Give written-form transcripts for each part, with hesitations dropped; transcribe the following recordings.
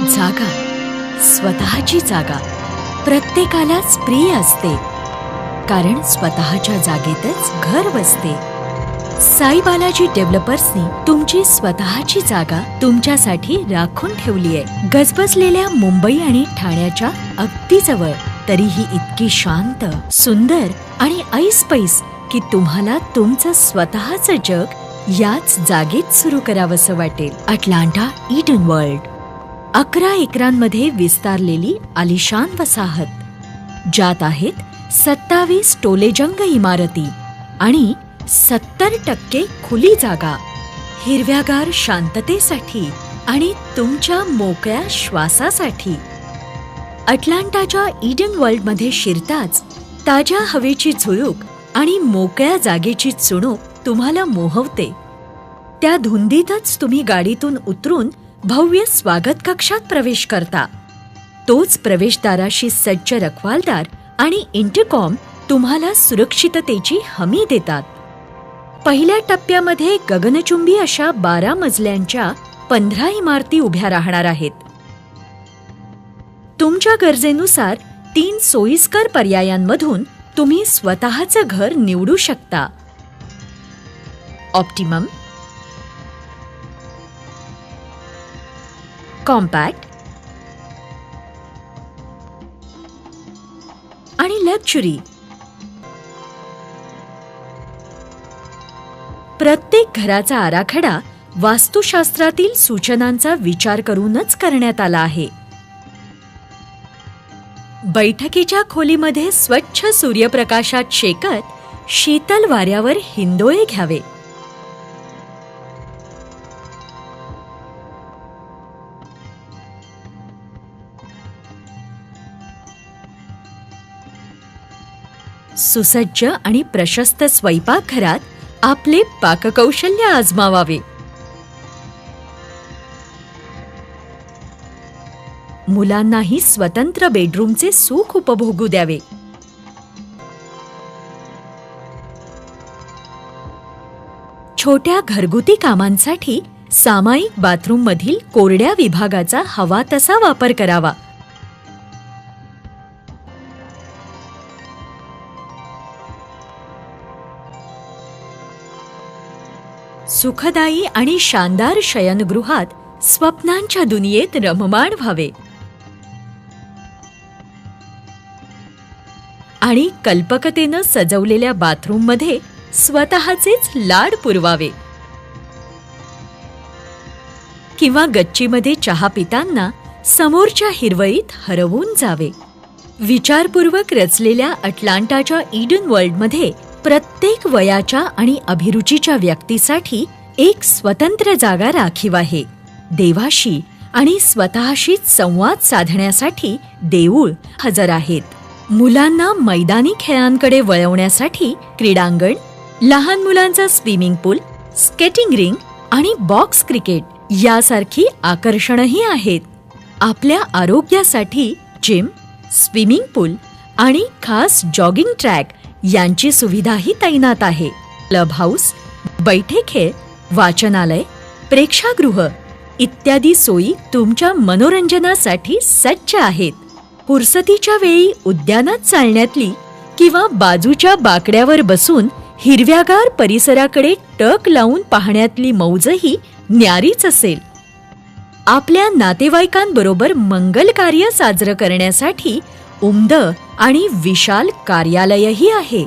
जागा, स्वतःची जागा प्रत्येकालाच प्रिय असते, कारण स्वतःच्या जागेतच घर बसते. साई बालाजी डेव्हलपर्सनी तुमची स्वतःची जागा तुमच्यासाठी राखून ठेवली आहे. गजबजलेल्या मुंबई आणि ठाण्याच्या अगदी जवळ, तरीही इतकी शांत, सुंदर आणि ऐसपैस की तुम्हाला तुमचं स्वतःचं जग याच जागेत सुरू करावंसं वाटेल. अटलांटा ईडन वर्ल्ड, 11 एकरांमध्ये विस्तारलेली आलिशान वसाहत, ज्यात आहेत 27 टोलेजंग इमारती आणि 70% खुली जागा, हिरव्यागार शांततेसाठी आणि तुमच्या मोकळ्या श्वासासाठी. अटलांटाच्या ईडन वर्ल्डमध्ये शिरताच ताज्या हवेची झुळूक आणि मोकळ्या जागेची चुणूक तुम्हाला मोहवते. त्या धुंदीतच तुम्ही गाडीतून उतरून भव्य स्वागत कक्षात प्रवेश करता. तोच प्रवेशद्वाराशी सज्ज रखवालदार आणि इंटरकॉम तुम्हाला सुरक्षिततेची हमी देतात. पहिल्या टप्प्यामध्ये गगनचुंबी अशा 12 मजल्यांच्या 15 इमारती उभ्या राहणार आहेत. तुमच्या गरजेनुसार 3 सोयीस्कर पर्यायांमधून तुम्ही स्वतःचं घर निवडू शकता. ऑप्टिमम, कॉम्पॅक्ट आणि लक्झरी. प्रत्येक घराचा आराखडा वास्तुशास्त्रातील सूचनांचा विचार करूनच करण्यात आला आहे. बैठकीच्या खोलीमध्ये स्वच्छ सूर्यप्रकाशात शेकत शीतल वाऱ्यावर हिंदोळे घ्यावे. सुसज्ज आणि प्रशस्त स्वयंपाकघरात आपले पाककौशल्य आजमावावे. मुलांनाही स्वतंत्र बेडरूमचे सुख उपभोगू द्यावे. छोट्या घरगुती कामांसाठी सामायिक बाथरूममधील कोरड्या विभागाचा हवा तसा वापर करावा. सुखदायी आणि शानदार शयनगृहात स्वप्नांच्या दुनियेत रममाण व्हावे आणि कल्पकतेनं सजवलेल्या बाथरूममध्ये स्वतःचेच लाड पुरवावे. किंवा गच्चीमध्ये चहा पिताना समोरच्या हिरवळीत हरवून जावे. विचारपूर्वक रचलेल्या अटलांटाच्या ईडन वर्ल्डमध्ये प्रत्येक वयाच्या आणि अभिरुचीच्या व्यक्तीसाठी एक स्वतंत्र जागा राखीव आहे. देवाशी आणि स्वतःशी संवाद साधण्यासाठी देऊळ हजर आहेत. मुलांना मैदानी खेळांकडे वळवण्यासाठी क्रीडांगण, लहान मुलांचा स्विमिंग पूल, स्केटिंग रिंग आणि बॉक्स क्रिकेट यासारखी आकर्षणही आहेत. आपल्या आरोग्यासाठी जिम, स्विमिंग पूल आणि खास जॉगिंग ट्रॅक यांची सुविधाही तैनात आहे. क्लब हाऊस, बैठे खेळ, वाचनालय, प्रेक्षागृह इत्यादी सोयी तुमच्या मनोरंजनासाठी सज्ज आहेत. फुरसतीच्या वेळी उद्यानात चालण्यातली किंवा बाजूच्या बाकड्यावर बसून हिरव्यागार परिसराकडे टक लावून पाहण्यातली मौजही न्यारीच असेल. आपल्या नातेवाईकांबरोबर मंगल कार्य साजरं करण्यासाठी उमद आणि विशाल कार्यालयही आहे.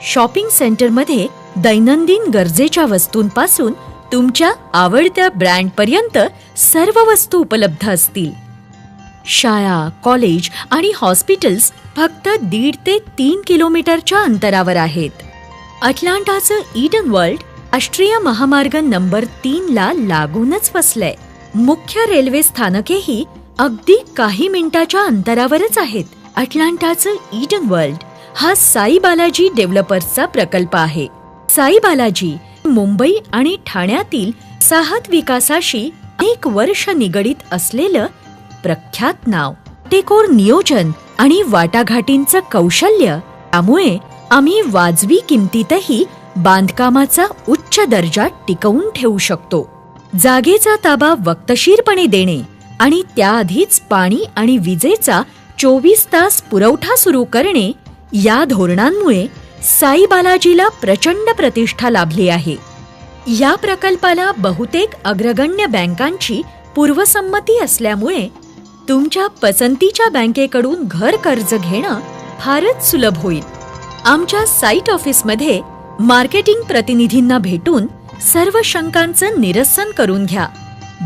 शॉपिंग सेंटरमध्ये दैनंदिन गरजेच्या वस्तूंपासून तुमच्या आवडत्या ब्रँडपर्यंत सर्व वस्तू उपलब्ध असतील. शाळा, कॉलेज आणि हॉस्पिटल्स फक्त 1.5 ते 3 किलोमीटरच्या अंतरावर आहेत. अटलांटाचं ईडन वर्ल्ड राष्ट्रीय महामार्ग नंबर 3 ला लागूनच वसलंय. मुख्य रेल्वे स्थानकेही अगदी काही मिनिटाच्या अंतरावरच आहेत. अटलांटाचं ईडन वर्ल्ड हा साई बालाजी डेव्हलपर्सचा प्रकल्प आहे. साई बालाजी मुंबई आणि ठाण्यातील वसाहत विकासाशी अनेक वर्ष निगडीत असलेलं प्रख्यात नाव. टेकोर नियोजन आणि वाटाघाटींचं कौशल्य, त्यामुळे आम्ही वाजवी किमतीतही बांधकामाचा उच्च दर्जा टिकवून ठेवू शकतो. जागेचा ताबा वक्तशीरपणे देणे आणि त्याआधीच पाणी आणि विजेचा 24 तास पुरवठा सुरू करणे या धोरणांमुळे साई बालाजीला प्रचंड प्रतिष्ठा लाभली आहे. या प्रकल्पाला बहुतेक अग्रगण्य बँकांची पूर्वसंमती असल्यामुळे तुमच्या पसंतीच्या बँकेकडून घर कर्ज घेणं फारच सुलभ होईल. आमच्या साईट ऑफिसमध्ये मार्केटिंग प्रतिनिधींना भेटून सर्व शंकांचं निरसन करून घ्या.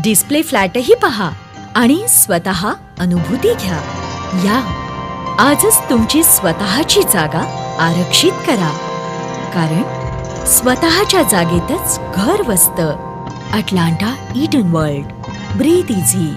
डिस्प्ले फ्लॅटही पहा आणि स्वतः अनुभूती घ्या. या आजच तुमची स्वतःची जागा आरक्षित करा, कारण स्वतःच्या जागेतच घर वसतं. Atlanta Eden world. Breathe easy.